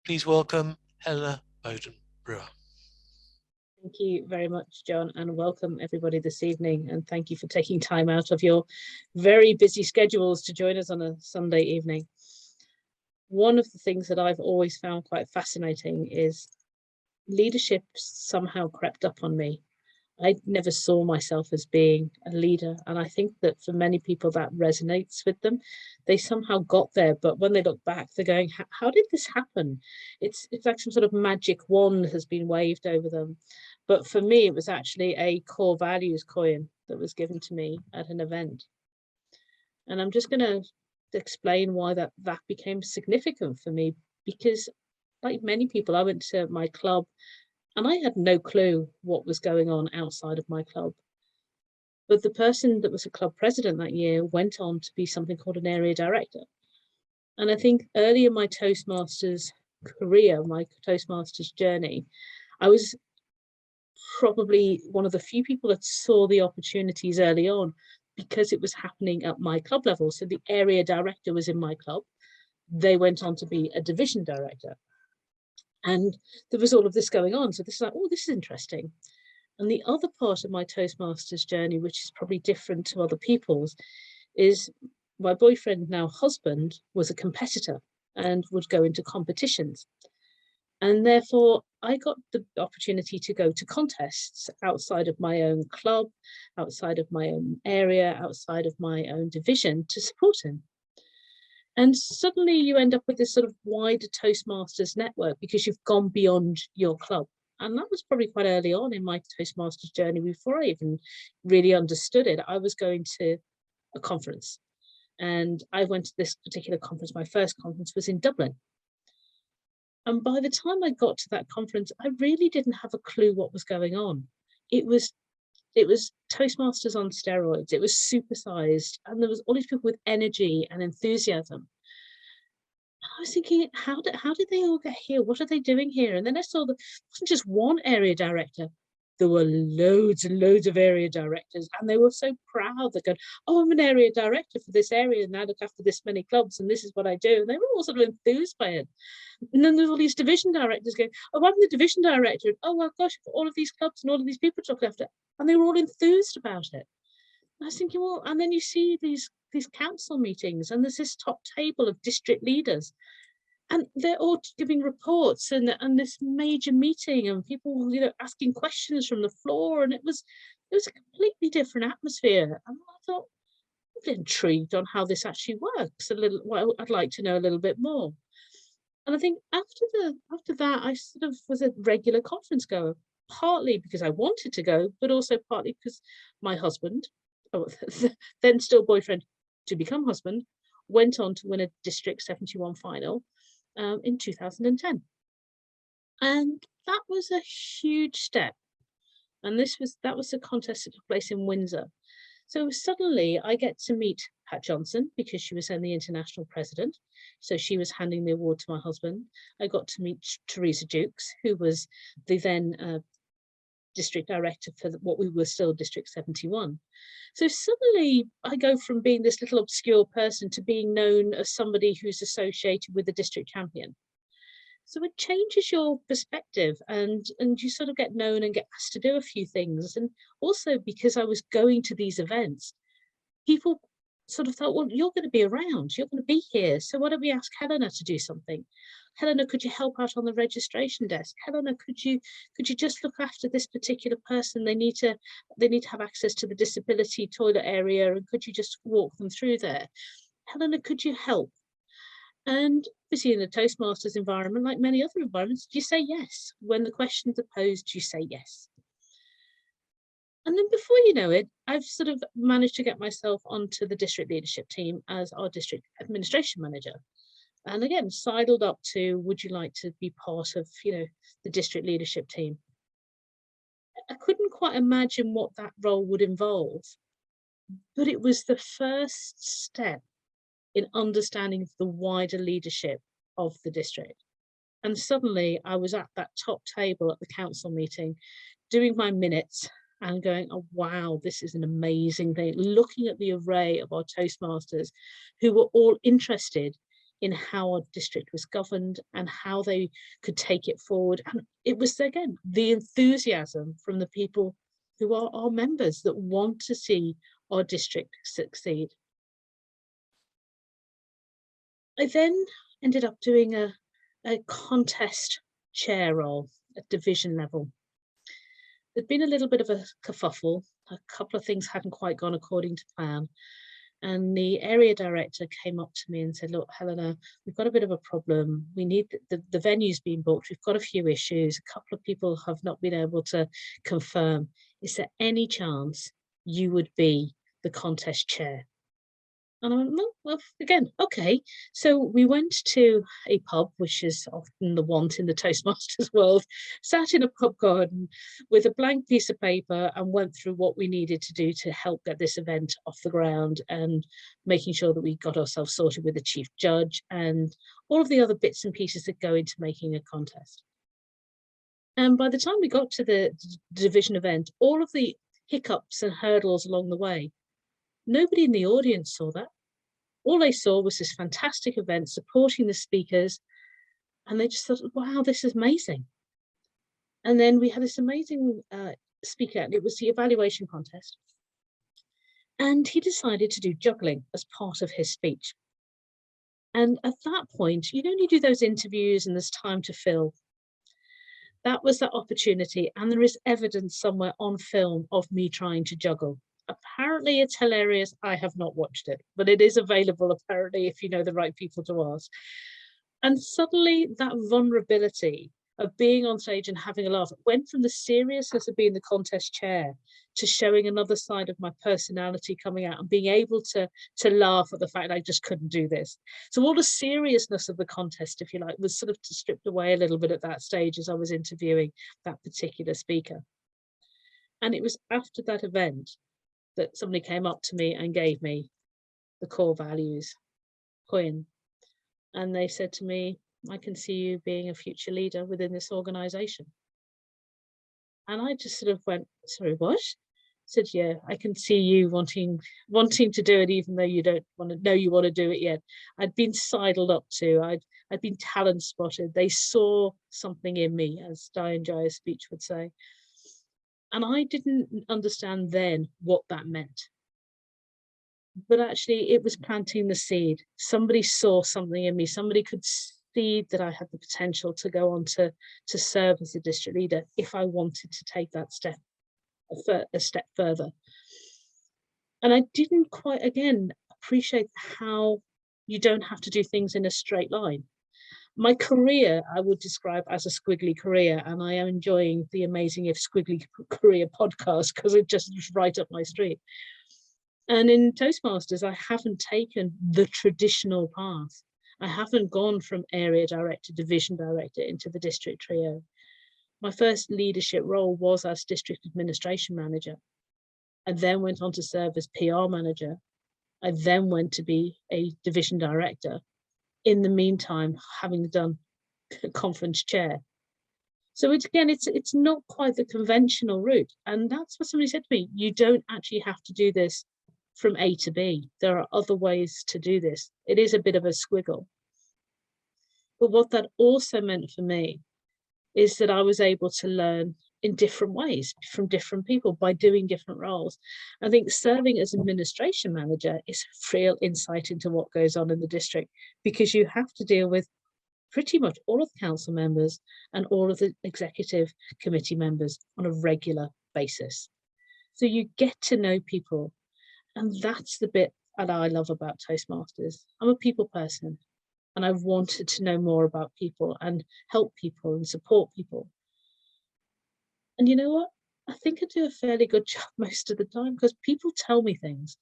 Please welcome Helena Boden-Brewer. Thank you very much, John, and welcome everybody this evening. And thank you for taking time out of your very busy schedules to join us on a Sunday evening. One of the things that I've always found quite fascinating is leadership somehow crept up on me. I never saw myself as being a leader. And I think that for many people that resonates with them. They somehow got there, but when they look back, they're going, how did this happen? It's like some sort of magic wand has been waved over them. But for me, it was actually a core values coin that was given to me at an event. And I'm just going to explain why that became significant for me, because like many people, I went to my club and I had no clue what was going on outside of my club. But the person that was a club president that year went on to be something called an area director. And I think early in my Toastmasters career, my Toastmasters journey, I was probably one of the few people that saw the opportunities early on because it was happening at my club level. So the area director was in my club. They went on to be a division director. And there was all of this going on. So this is like, oh, this is interesting. And the other part of my Toastmasters journey, which is probably different to other people's, is my boyfriend, now husband, was a competitor and would go into competitions. And therefore, I got the opportunity to go to contests outside of my own club, outside of my own area, outside of my own division to support him. And suddenly you end up with this sort of wider Toastmasters network because you've gone beyond your club. And that was probably quite early on in my Toastmasters journey before I even really understood it. I was going to a conference and I went to this particular conference. My first conference was in Dublin. And by the time I got to that conference, I really didn't have a clue what was going on. It was Toastmasters on steroids. It was supersized, and there was all these people with energy and enthusiasm. I was thinking, how did they all get here? What are they doing here? And then I saw that it wasn't just one area director. There were loads and loads of area directors, and they were so proud. They go, oh, I'm an area director for this area, and I look after this many clubs, and this is what I do. And they were all sort of enthused by it. And then there's all these division directors going, oh, I'm the division director. And, oh, well, gosh, all of these clubs and all of these people to look after. And they were all enthused about it. And I was thinking, well, and then you see these council meetings, and there's this top table of district leaders, and they're all giving reports and this major meeting, and people, asking questions from the floor, and it was a completely different atmosphere. And I thought, I'm intrigued on how this actually works a little. Well, I'd like to know a little bit more. And I think after that, I sort of was a regular conference goer, partly because I wanted to go, but also partly because my husband, then still boyfriend to become husband, went on to win a District 71 final in 2010. And that was a huge step. And that was a contest that took place in Windsor. So suddenly I get to meet Pat Johnson because she was then the international president. So she was handing the award to my husband. I got to meet Teresa Jukes, who was the then district director for what we were still District 71. So suddenly I go from being this little obscure person to being known as somebody who's associated with the district champion. So it changes your perspective, and you sort of get known and get asked to do a few things. And also because I was going to these events, people sort of thought, well, you're going to be around, you're going to be here. So why don't we ask Helena to do something? Helena, could you help out on the registration desk? Helena, could you just look after this particular person? They need to have access to the disability toilet area, and could you just walk them through there? Helena, could you help? And obviously in a Toastmasters environment, like many other environments, you say yes. When the questions are posed, you say yes. And then before you know it, I've sort of managed to get myself onto the district leadership team as our district administration manager. And again, sidled up to, would you like to be part of, the district leadership team? I couldn't quite imagine what that role would involve, but it was the first step in understanding the wider leadership of the district. And suddenly I was at that top table at the council meeting, doing my minutes and going, oh, wow, this is an amazing thing. Looking at the array of our Toastmasters who were all interested in how our district was governed and how they could take it forward. And it was, again, the enthusiasm from the people who are our members that want to see our district succeed. I then ended up doing a contest chair role at division level. There'd been a little bit of a kerfuffle. A couple of things hadn't quite gone according to plan. And the area director came up to me and said, look, Helena, we've got a bit of a problem. We need the venue's been booked. We've got a few issues. A couple of people have not been able to confirm. Is there any chance you would be the contest chair? And I went, well, again, okay. So we went to a pub, which is often the want in the Toastmasters world, sat in a pub garden with a blank piece of paper and went through what we needed to do to help get this event off the ground, and making sure that we got ourselves sorted with the chief judge and all of the other bits and pieces that go into making a contest. And by the time we got to the division event, all of the hiccups and hurdles along the way, nobody in the audience saw that. All they saw was this fantastic event supporting the speakers, and they just thought, wow, this is amazing. And then we had this amazing speaker, and it was the evaluation contest. And he decided to do juggling as part of his speech. And at that point, you only do those interviews and there's time to fill. That was that opportunity, and there is evidence somewhere on film of me trying to juggle. Apparently it's hilarious. I have not watched it, but it is available apparently if you know the right people to ask. And suddenly that vulnerability of being on stage and having a laugh went from the seriousness of being the contest chair to showing another side of my personality coming out and being able to laugh at the fact I just couldn't do this. So all the seriousness of the contest, if you like, was sort of stripped away a little bit at that stage as I was interviewing that particular speaker. And it was after that event that somebody came up to me and gave me the core values coin. And they said to me, I can see you being a future leader within this organization. And I just sort of went, sorry, what? I said, yeah, I can see you wanting to do it, even though you don't want to know you want to do it yet. I'd been sidled up to, I'd been talent spotted. They saw something in me, as Diane Jaya's speech would say. And I didn't understand then what that meant. But actually it was planting the seed. Somebody saw something in me. Somebody could see that I had the potential to go on to serve as a district leader if I wanted to take that step, a step further. And I didn't quite, again, appreciate how you don't have to do things in a straight line. My career, I would describe as a squiggly career, and I am enjoying the Amazing If Squiggly Career podcast because it just is right up my street. And in Toastmasters, I haven't taken the traditional path. I haven't gone from area director, division director into the district trio. My first leadership role was as district administration manager. I then went on to serve as PR manager. I then went to be a division director. In the meantime, having done conference chair. So it's not quite the conventional route. And that's what somebody said to me, you don't actually have to do this from A to B. There are other ways to do this. It is a bit of a squiggle. But what that also meant for me is that I was able to learn in different ways from different people by doing different roles. I think serving as administration manager is a real insight into what goes on in the district, because you have to deal with pretty much all of the council members and all of the executive committee members on a regular basis. So you get to know people. And that's the bit that I love about Toastmasters. I'm a people person, and I've wanted to know more about people and help people and support people. And you know what? I think I do a fairly good job most of the time, because people tell me things.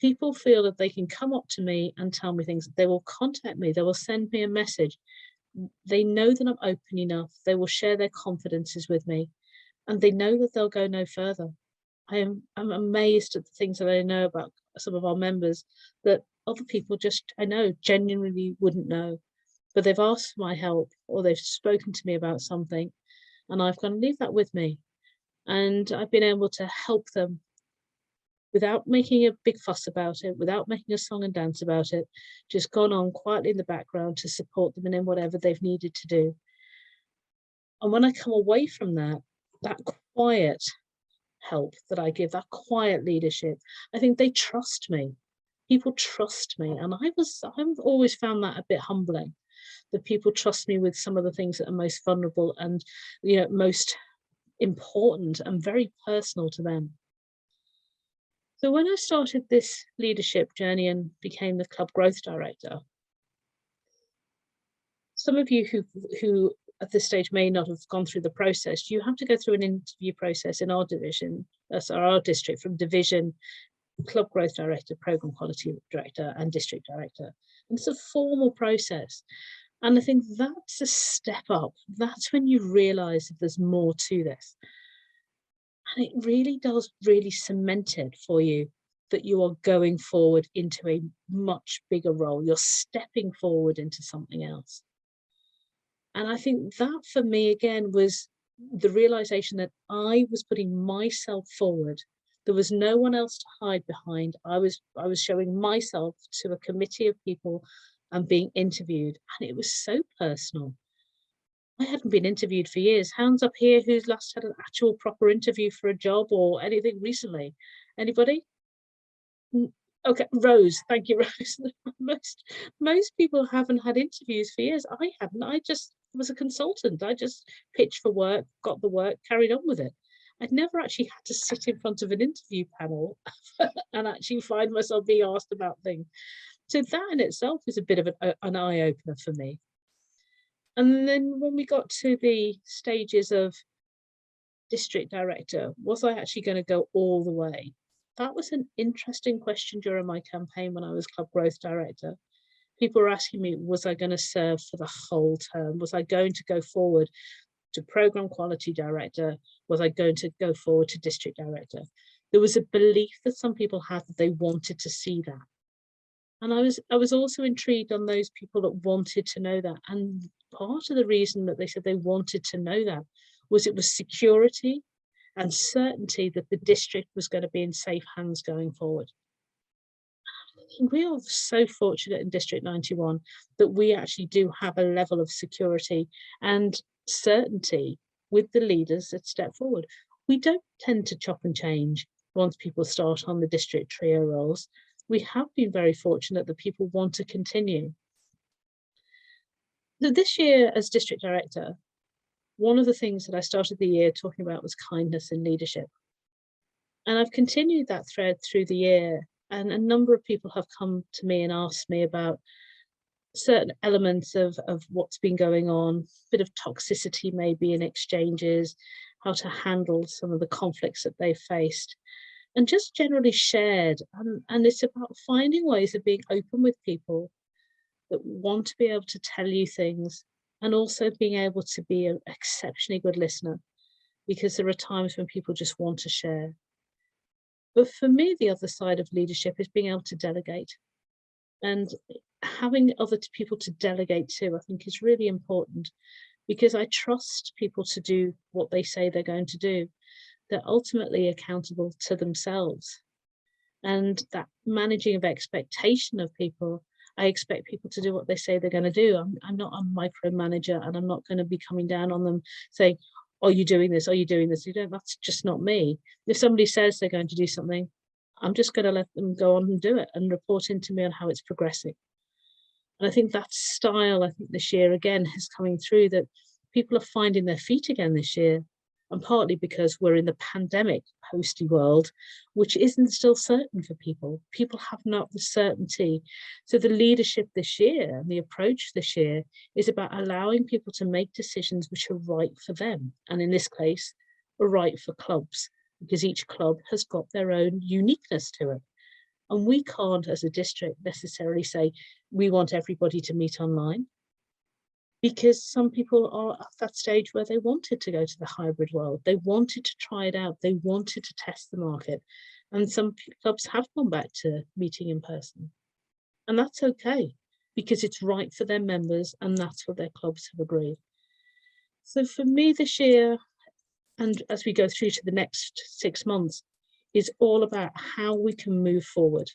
People feel that they can come up to me and tell me things. They will contact me. They will send me a message. They know that I'm open enough. They will share their confidences with me, and they know that they'll go no further. I'm amazed at the things that I know about some of our members that other people just, I know, genuinely wouldn't know. But they've asked for my help, or they've spoken to me about something, and I've gone, leave that with me. And I've been able to help them without making a big fuss about it, without making a song and dance about it, just gone on quietly in the background to support them in whatever they've needed to do. And when I come away from that, that quiet help that I give, that quiet leadership, I think they trust me. People trust me. And I've always found that a bit humbling, that people trust me with some of the things that are most vulnerable and, most important and very personal to them. So when I started this leadership journey and became the club growth director, some of you who at this stage may not have gone through the process, you have to go through an interview process in our division, that's our district, from division, club growth director, program quality director, and district director. And it's a formal process. And I think that's a step up. That's when you realize that there's more to this. And it really does really cement it for you that you are going forward into a much bigger role. You're stepping forward into something else. And I think that for me, again, was the realization that I was putting myself forward. There was no one else to hide behind. I was showing myself to a committee of people and being interviewed. And it was so personal. I hadn't been interviewed for years. Hands up here, who's last had an actual proper interview for a job or anything recently? Anybody? Okay, Rose, thank you, Rose. Most people haven't had interviews for years. I hadn't. I just was a consultant. I just pitched for work, got the work, carried on with it. I'd never actually had to sit in front of an interview panel and actually find myself being asked about things. So that in itself is a bit of an eye-opener for me. And then when we got to the stages of district director, was I actually going to go all the way? That was an interesting question during my campaign when I was club growth director. People were asking me, was I going to serve for the whole term? Was I going to go forward to program quality director? Was I going to go forward to district director? There was a belief that some people had that they wanted to see that. And I was also intrigued on those people that wanted to know that. And part of the reason that they said they wanted to know that was it was security and certainty that the district was going to be in safe hands going forward. We are so fortunate in District 91 that we actually do have a level of security and certainty with the leaders that step forward. We don't tend to chop and change once people start on the district trio roles. We have been very fortunate that people want to continue. So this year as district director, one of the things that I started the year talking about was kindness in leadership. And I've continued that thread through the year. And a number of people have come to me and asked me about certain elements of what's been going on, a bit of toxicity maybe in exchanges, how to handle some of the conflicts that they faced, and just generally shared. And it's about finding ways of being open with people that want to be able to tell you things, and also being able to be an exceptionally good listener, because there are times when people just want to share. But for me, the other side of leadership is being able to delegate. And having other people to delegate to, I think, is really important, because I trust people to do what they say they're going to do. They're ultimately accountable to themselves. And that managing of expectation of people, I expect people to do what they say they're going to do. I'm not a micromanager, and I'm not going to be coming down on them saying, are you doing this? Are you doing this? That's just not me. If somebody says they're going to do something, I'm just going to let them go on and do it and report into me on how it's progressing. And I think that style, this year again is coming through, that people are finding their feet again this year. And partly because we're in the pandemic posty world, which isn't still certain for people. People have not the certainty. So the leadership this year and the approach this year is about allowing people to make decisions which are right for them. And in this case, are right for clubs, because each club has got their own uniqueness to it. And we can't, as a district, necessarily say, we want everybody to meet online, because some people are at that stage where they wanted to go to the hybrid world. They wanted to try it out. They wanted to test the market. And some clubs have gone back to meeting in person. And that's okay, because it's right for their members, and that's what their clubs have agreed. So for me this year, and as we go through to the next 6 months, is all about how we can move forward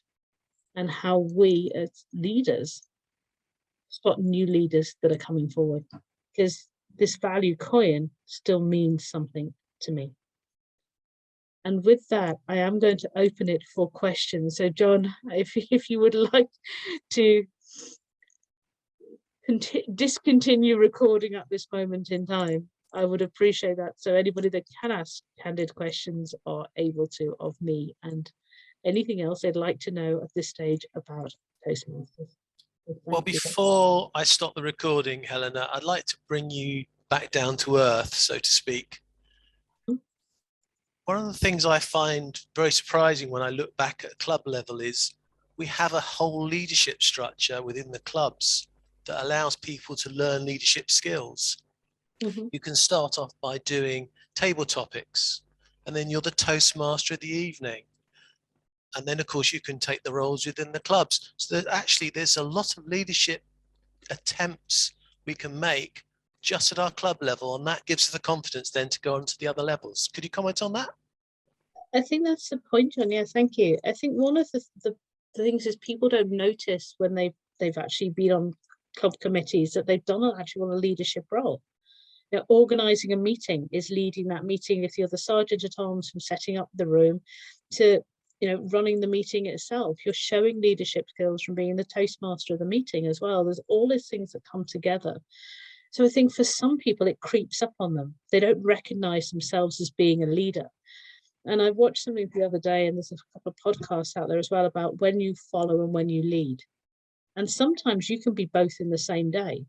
and how we as leaders spot new leaders that are coming forward, because this value coin still means something to me. And with that, I am going to open it for questions. So John, if you would like to discontinue recording at this moment in time, I would appreciate that. So anybody that can ask candid questions are able to of me, and anything else they'd like to know at this stage about Toastmasters. Well, before I stop the recording, Helena, I'd like to bring you back down to earth, so to speak. One of the things I find very surprising when I look back at club level is we have a whole leadership structure within the clubs that allows people to learn leadership skills. You can start off by doing table topics, and then you're the Toastmaster of the evening. And then, of course, you can take the roles within the clubs. So that actually there's a lot of leadership attempts we can make just at our club level, and that gives us the confidence then to go on to the other levels. Could you comment on that? I think that's the point, John. Yeah, thank you. I think one of the things is people don't notice when they've actually been on club committees that they've done actually a leadership role. You know, organising a meeting is leading that meeting if you're the sergeant at arms, from setting up the room to, you know, running the meeting itself. You're showing leadership skills from being the Toastmaster of the meeting as well. There's all these things that come together. So I think for some people it creeps up on them. They don't recognise themselves as being a leader. And I watched something the other day, and there's a couple of podcasts out there as well about when you follow and when you lead. And sometimes you can be both in the same day.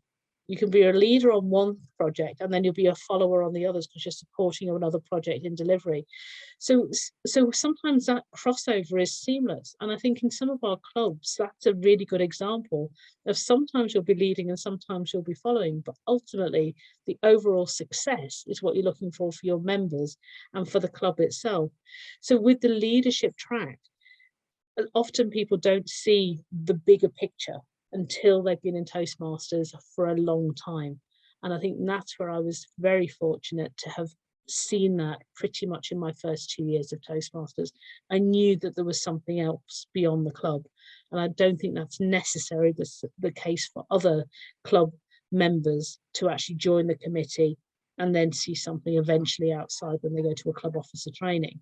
You can be a leader on one project and then you'll be a follower on the others because you're supporting another project in delivery. So sometimes that crossover is seamless. And I think in some of our clubs, that's a really good example of sometimes you'll be leading and sometimes you'll be following. But ultimately, the overall success is what you're looking for your members and for the club itself. So with the leadership track, often people don't see the bigger picture until they've been in Toastmasters for a long time. And I think that's where I was very fortunate to have seen that pretty much in my first 2 years of Toastmasters. I knew that there was something else beyond the club. And I don't think that's necessarily the case for other club members to actually join the committee and then see something eventually outside when they go to a club officer training.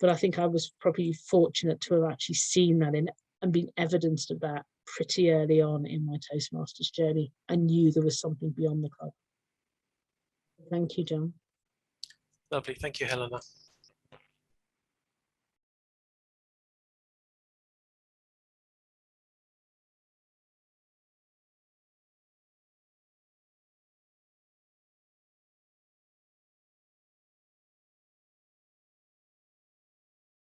But I think I was probably fortunate to have actually seen that and been evidenced of that pretty early on in my Toastmasters journey. I knew there was something beyond the club. Thank you, John. Lovely. Thank you, Helena.